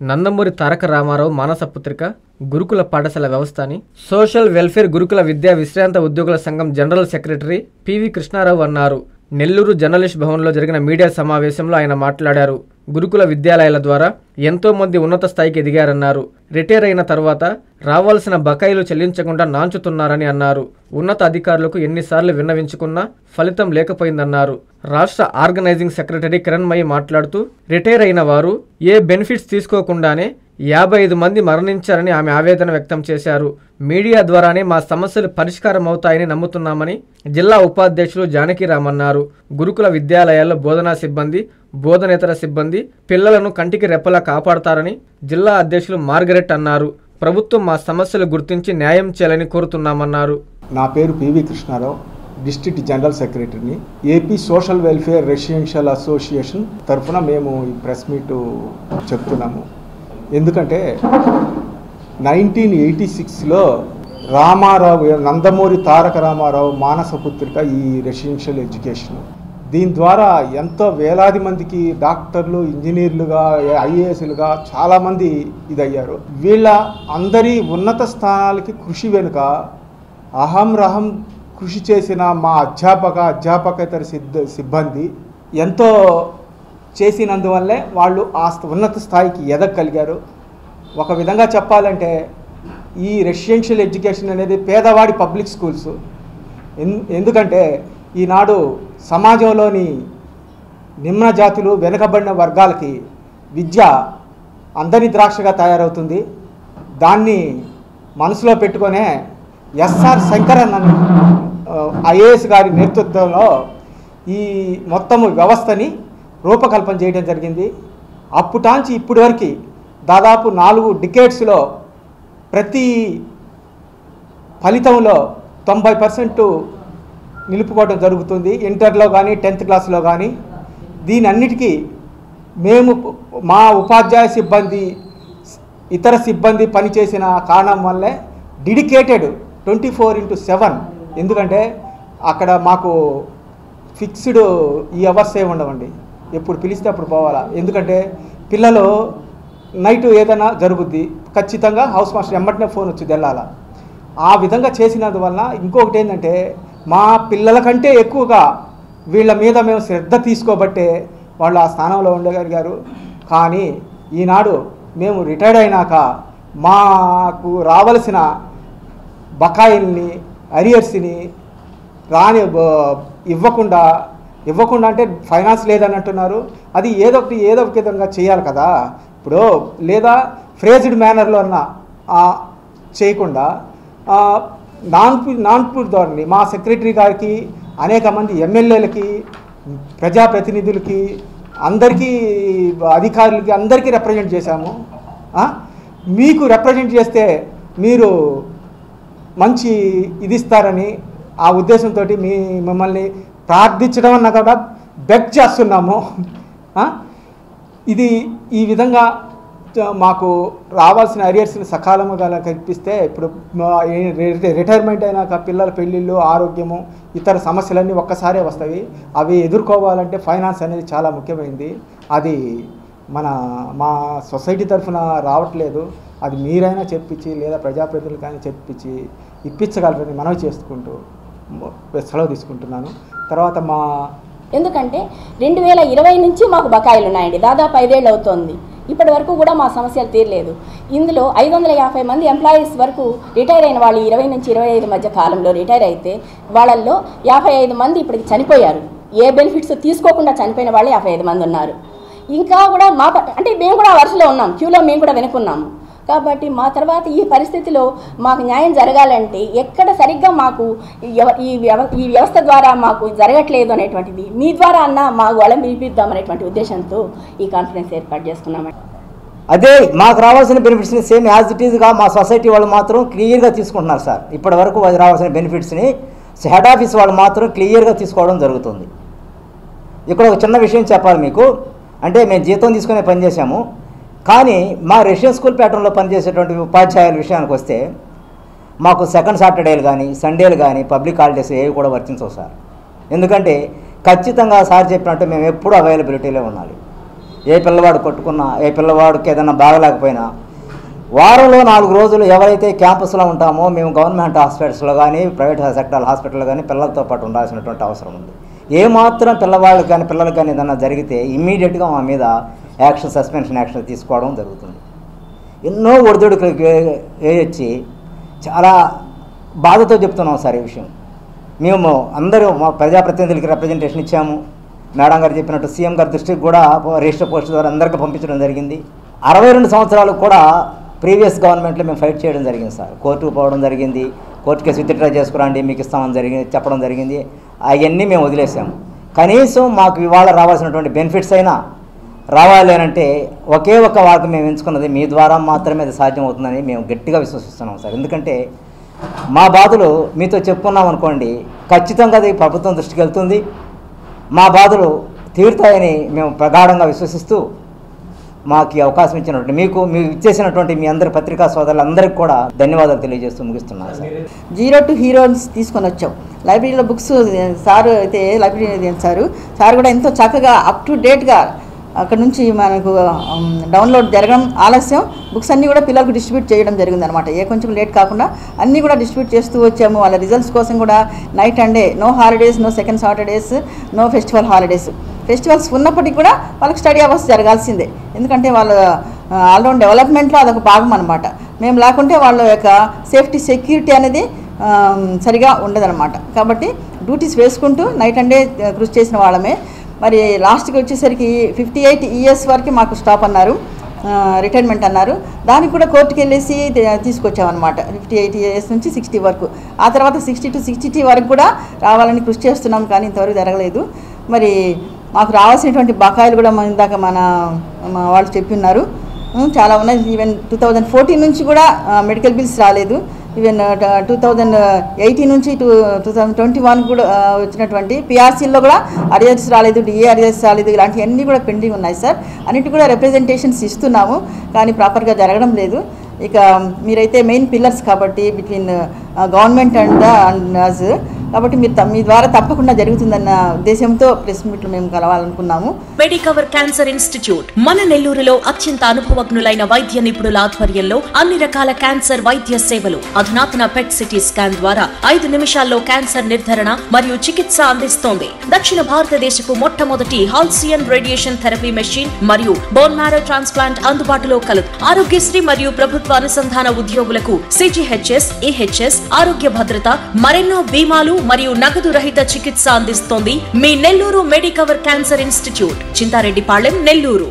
నందమూరి తారక రామారావు మానసపుత్రిక గురుకుల పాఠశాల వ్యవస్థ అని సోషల్ వెల్ఫేర్ గురుకుల విద్యా విశ్రాంత ఉద్యోగుల సంఘం జనరల్ సెక్రటరీ పివి కృష్ణారావు అన్నారు. నెల్లూరు జర్నలిస్ట్ భవన్లో జరిగిన మీడియా సమావేశంలో ఆయన మాట్లాడారు. గురుకుల విద్యాలయాల ద్వారా ఎంతో మంది ఉన్నత స్థాయికి ఎదిగారన్నారు. రిటైర్ అయిన తర్వాత రావాల్సిన బకాయిలు చెల్లించకుండా నాంచుతున్నారని అన్నారు. ఉన్నత అధికారులకు ఎన్నిసార్లు విన్నవించుకున్నా ఫలితం లేకపోయిందన్నారు. రాష్ట్ర ఆర్గనైజింగ్ సెక్రటరీ కిరణ్మయి మాట్లాడుతూ రిటైర్ అయిన వారు ఏ బెనిఫిట్స్ తీసుకోకుండానే 55 మంది మరణించారని ఆమె ఆవేదన వ్యక్తం చేశారు. మీడియా ద్వారానే మా సమస్యలు పరిష్కారం అవుతాయని నమ్ముతున్నామని జిల్లా ఉపాధ్యక్షులు జానకిరామ్ అన్నారు. గురుకుల విద్యాలయాల్లో బోధనా సిబ్బంది, బోధనేతర సిబ్బంది పిల్లలను కంటికి రెప్పలా కాపాడతారని జిల్లా అధ్యక్షులు మార్గరెట్ అన్నారు. ప్రభుత్వం మా సమస్యలు గుర్తించి న్యాయం చేయాలని కోరుతున్నామన్నారు. నా పేరు పివి కృష్ణారావు, డిస్ట్రిక్ట్ జనరల్ సెక్రటరీని. AP social welfare residential association తరఫున మేము ఈ ప్రెస్ మీట్ చెప్తున్నాము. ఎందుకంటే 1986లో రామారావు, నందమూరి తారక రామారావు మానసపుత్రిక ఈ రెసిడెన్షియల్ ఎడ్యుకేషన్, దీని ద్వారా ఎంతో వేలాది మందికి డాక్టర్లు, ఇంజనీర్లుగా, ఐఏఎస్లుగా చాలామంది ఇదయ్యారు. వీళ్ళ అందరి ఉన్నత స్థానాలకి కృషి వెనుక అహంరహం కృషి చేసిన మా అధ్యాపకేతర సిబ్బంది ఎంతో చేసినందువల్లే వాళ్ళు ఆ ఉన్నత స్థాయికి ఎదగగలిగారు. ఒక విధంగా చెప్పాలంటే ఈ రెసిడెన్షియల్ ఎడ్యుకేషన్ అనేది పేదవాడి పబ్లిక్ స్కూల్స్. ఎందుకంటే ఈనాడు సమాజంలోని నిమ్న జాతులు, వెనుకబడిన వర్గాలకి విద్య అందని ద్రాక్షగా తయారవుతుంది. దాన్ని మనసులో పెట్టుకొనే ఎస్ఆర్ శంకరన్ ఐఏఎస్ గారి నేతృత్వంలో ఈ మొత్తము వ్యవస్థని రూపకల్పన చేయడం జరిగింది. అప్పుటాంచి ఇప్పటి వరకు దాదాపు 4 డికేడ్స్లో ప్రతి ఫలితంలో 90% నిలుపుకోవడం జరుగుతుంది. ఇంటర్లో కానీ 10th క్లాస్లో కానీ. దీని అన్నిటికీ మేము మా ఉపాధ్యాయ సిబ్బంది, ఇతర సిబ్బంది పనిచేసిన కారణం వల్లే డెడికేటెడ్ 24/7. ఎందుకంటే అక్కడ మాకు ఫిక్స్డ్ ఈ అవర్స్ ఏ ఉండవండి, ఎప్పుడు పిలిస్తే అప్పుడు పోవాలా. ఎందుకంటే పిల్లలు నైట్ ఏదైనా జరుగుద్ది, ఖచ్చితంగా హౌస్ మాస్టర్ ఎమ్మటనే ఫోన్ వచ్చి వెళ్ళాలా. ఆ విధంగా చేసినందువల్ల ఇంకొకటి ఏంటంటే మా పిల్లల కంటే ఎక్కువగా వీళ్ళ మీద మేము శ్రద్ధ తీసుకోబట్టే వాళ్ళు ఆ స్థానంలో ఉండగలిగారు. కానీ ఈనాడు మేము రిటైర్డ్ అయినాక మాకు రావలసిన బకాయిల్ని, అరియర్స్ని ఇవ్వకుండా అంటే ఫైనాన్స్ లేదని అంటున్నారు. అది ఏదో ఒక విధంగా చేయాలి కదా. ఇప్పుడు లేదా ఫ్రేజ్డ్ మేనర్లో అన్నా చేయకుండా నాన్పూర్ ధోరణి మా సెక్రటరీ గారికి, అనేక మంది ఎమ్మెల్యేలకి, ప్రజాప్రతినిధులకి, అందరికీ అధికారులకి అందరికీ రిప్రజెంట్ చేశాము. మీకు రిప్రజెంట్ చేస్తే మీరు మంచి ఇది ఇస్తారని ఆ ఉద్దేశంతో మిమ్మల్ని ప్రార్థించడం అన్నా కూడా బెగ్ చేస్తున్నాము. ఇది ఈ విధంగా మాకు రావాల్సిన అరియర్స్ని సకాలంగా కల్పిస్తే ఇప్పుడు రిటైర్మెంట్ అయినాక పిల్లల పెళ్ళిళ్ళు, ఆరోగ్యము, ఇతర సమస్యలన్నీ ఒక్కసారే వస్తాయి. అవి ఎదుర్కోవాలంటే ఫైనాన్స్ అనేది చాలా ముఖ్యమైనది. అది మా సొసైటీ తరఫున రావట్లేదు. అది మీరైనా చెప్పించి లేదా ప్రజాప్రతినిధులకైనా చెప్పించి ఇప్పించగలరని మనవి చేసుకుంటూ సెలవు తీసుకుంటున్నాను. తర్వాత ఎందుకంటే 2020 నుంచి మాకు బకాయిలు ఉన్నాయండి. దాదాపు 5 ఏళ్ళు అవుతోంది. ఇప్పటి వరకు కూడా మా సమస్యలు తీరలేదు. ఇందులో 550 మంది ఎంప్లాయీస్ వరకు రిటైర్ అయిన వాళ్ళు 20 నుంచి 25 మధ్య కాలంలో రిటైర్ అయితే వాళ్ళల్లో 55 మంది ఇప్పటికి చనిపోయారు. ఏ బెనిఫిట్స్ తీసుకోకుండా చనిపోయిన వాళ్ళు 55 మంది ఉన్నారు. ఇంకా కూడా అంటే మేము కూడా వరుసలో ఉన్నాం, క్యూలో మేము కూడా వెనుకున్నాము. కాబట్టి మా తర్వాత ఈ పరిస్థితిలో మాకు న్యాయం జరగాలంటే ఎక్కడ సరిగ్గా మాకు ఈ వ్యవస్థ ద్వారా మాకు జరగట్లేదు అనేటువంటిది మీ ద్వారా అన్న మా వాళ్ళ పిలిపిద్దామనేటువంటి ఉద్దేశంతో ఈ కాన్ఫరెన్స్ ఏర్పాటు చేసుకున్నామండి. అదే మాకు రావాల్సిన బెనిఫిట్స్ని సేమ్ యాజ్ ఇట్ ఈజ్గా మా సొసైటీ వాళ్ళు మాత్రం క్లియర్గా తీసుకుంటున్నారు సార్. ఇప్పటి వరకు రావాల్సిన బెనిఫిట్స్ని హెడ్ ఆఫీస్ వాళ్ళు మాత్రం క్లియర్గా తీసుకోవడం జరుగుతుంది. ఇక్కడ ఒక చిన్న విషయం చెప్పాలి మీకు. అంటే మేము జీతం తీసుకునే పని చేశాము, కానీ మా రెసిడెన్షియల్ స్కూల్ ప్యాటర్న్లో పనిచేసేటువంటి ఉపాధ్యాయుల విషయానికి వస్తే మాకు సెకండ్ సాటర్డేలు కానీ, సండేలు కానీ, పబ్లిక్ హాలిడేస్ ఏవి కూడా వర్తించవు సార్. ఎందుకంటే ఖచ్చితంగా సార్ చెప్పినట్టు మేము ఎప్పుడూ అవైలబిలిటీలో ఉండాలి. ఏ పిల్లవాడు కొట్టుకున్నా, ఏ పిల్లవాడికి ఏదైనా బాగలేకపోయినా వారంలో 4 రోజులు ఎవరైతే క్యాంపస్లో ఉంటామో మేము గవర్నమెంట్ హాస్పిటల్స్లో కానీ ప్రైవేట్ సెక్టర్ హాస్పిటల్లో కానీ పిల్లలతో పాటు ఉండాల్సినటువంటి అవసరం ఉంది. ఏమాత్రం పిల్లవాళ్ళకి కానీ పిల్లలకి కానీ ఏదైనా జరిగితే ఇమ్మీడియట్గా మా మీద సస్పెన్షన్ యాక్షన్ తీసుకోవడం జరుగుతుంది. ఎన్నో ఒడిదుడుకులు వేయొచ్చి చాలా బాధతో చెప్తున్నాం సార్ ఈ విషయం. మేము అందరూ మా ప్రజాప్రతినిధులకి రిప్రజెంటేషన్ ఇచ్చాము. మేడం గారు చెప్పినట్టు సీఎం గారి దృష్టికి కూడా రిజిస్టర్ పోస్ట్ ద్వారా అందరికీ పంపించడం జరిగింది. 62 సంవత్సరాలు కూడా ప్రీవియస్ గవర్నమెంట్లో మేము ఫైట్ చేయడం జరిగింది సార్. కోర్టుకు పోవడం జరిగింది, కోర్టు కేసు విత్డ్రా చేసుకురండి మీకు ఇస్తామని చెప్పడం జరిగింది. అవన్నీ మేము వదిలేసాము. కనీసం మాకు ఇవాళ రావాల్సినటువంటి బెనిఫిట్స్ అయినా రావాలి అంటే ఒకే ఒక్క వారికి మేము ఎంచుకున్నది మీ ద్వారా మాత్రమే అది సాధ్యమవుతుందని మేము గట్టిగా విశ్వసిస్తున్నాం సార్. ఎందుకంటే మా బాధలు మీతో చెప్పుకున్నాం అనుకోండి, ఖచ్చితంగా అది ప్రభుత్వం దృష్టికి వెళ్తుంది, మా బాధలు తీరుతాయని మేము ప్రగాఢంగా విశ్వసిస్తూ మాకు అవకాశం ఇచ్చినటువంటి మీకు ఇచ్చేసినటువంటి మీ అందరి పత్రికా సోదరులందరికీ కూడా ధన్యవాదాలు తెలియజేస్తూ ముగిస్తున్నాను సార్. 0 to హీరోస్ తీసుకొని వచ్చాం. లైబ్రరీలో బుక్స్ సార్ అయితే లైబ్రరీ సార్ కూడా ఎంతో చక్కగా అప్ టు డేట్గా అక్కడ నుంచి మనకు డౌన్లోడ్ జరగడం ఆలస్యం, బుక్స్ అన్నీ కూడా పిల్లలకు డిస్ట్రిబ్యూట్ చేయడం జరిగింది అనమాట. కొంచెం లేట్ కాకుండా అన్నీ కూడా డిస్ట్రిబ్యూట్ చేస్తూ వచ్చాము. వాళ్ళ రిజల్ట్స్ కోసం కూడా night and day, no holidays, no second Saturdays, no festival holidays. Festivals ఉన్నప్పటికీ కూడా వాళ్ళకి స్టడీ అవర్స్ జరగాల్సిందే, ఎందుకంటే వాళ్ళ ఆల్రౌండ్ డెవలప్మెంట్లో అదొక భాగం అనమాట. మేము లేకుంటే వాళ్ళ యొక్క సేఫ్టీ సెక్యూరిటీ అనేది సరిగా ఉండదన్నమాట. కాబట్టి డ్యూటీస్ వేసుకుంటూ నైట్ అండ్ డే కృషి చేసిన వాళ్ళమే. మరి లాస్ట్కి వచ్చేసరికి 58 years వరకు మాకు స్టాప్ అన్నారు, రిటైర్మెంట్ అన్నారు. దానికి కూడా కోర్టుకు వెళ్ళేసి తీసుకొచ్చామన్నమాట. 58 years నుంచి 60 వరకు. ఆ తర్వాత 60 to 62 వరకు కూడా రావాలని కృషి చేస్తున్నాం, కానీ ఇంతవరకు జరగలేదు. మరి మాకు రావాల్సినటువంటి బకాయిలు కూడా ఇందాక మా వాళ్ళు చెప్పి ఉన్నారు, చాలా ఉన్నాయి. ఈవెన్ 2014 నుంచి కూడా మెడికల్ బిల్స్ రాలేదు. ఈవెన్ 2018 నుంచి 2021 కూడా వచ్చినటువంటి పిఆర్సీల్లో కూడా అరియర్స్ రాలేదు, డిఏ అరియర్స్ రాలేదు. ఇలాంటివన్నీ కూడా పెండింగ్ ఉన్నాయి సార్. అన్నిటి కూడా రిప్రజెంటేషన్స్ ఇస్తున్నాము, కానీ ప్రాపర్గా జరగడం లేదు. ఇక మీరైతే మెయిన్ పిల్లర్స్ కాబట్టి బిట్వీన్ గవర్నమెంట్ అండ్ అస్, కాబట్టి మీరు మీ ద్వారా తప్పకుండా జరుగుతుందన్న ఉద్దేశంతో ప్రెస్ మీట్లు మేము కలవాలనుకున్నాము. మెడికవర్ క్యాన్సర్ ఇన్స్టిట్యూట్ మన నెల్లూరులో అత్యంత అనుభవజ్ఞులైన వైద్య నిపుణుల ఆధ్వర్యంలో అన్ని రకాల క్యాన్సర్ వైద్య సేవలు, అధునాతన పెట్ సిటీ స్కాన్ ద్వారా 5 నిమిషాల్లో క్యాన్సర్ నిర్ధారణ మరియు చికిత్స అందిస్తోంది. దక్షిణ భారతదేశపు మొట్టమొదటి హాల్సియన్ రేడియేషన్ థెరపీ మెషిన్ మరియు బోన్ మ్యారో ట్రాన్స్ప్లాంట్ అందుబాటులో కలదు. ఆరోగ్యశ్రీ మరియు ప్రభుత్వ అనుసంధాన ఉద్యోగులకు సిజిహెచ్ఎస్, ఈహెచ్ఎస్, ఆరోగ్య భద్రత, మరెన్నో బీమాలు మరియు నగదు రహిత చికిత్స అందిస్తోంది మీ Nellore Medicover cancer institute, Chinthareddypalem, Nellore.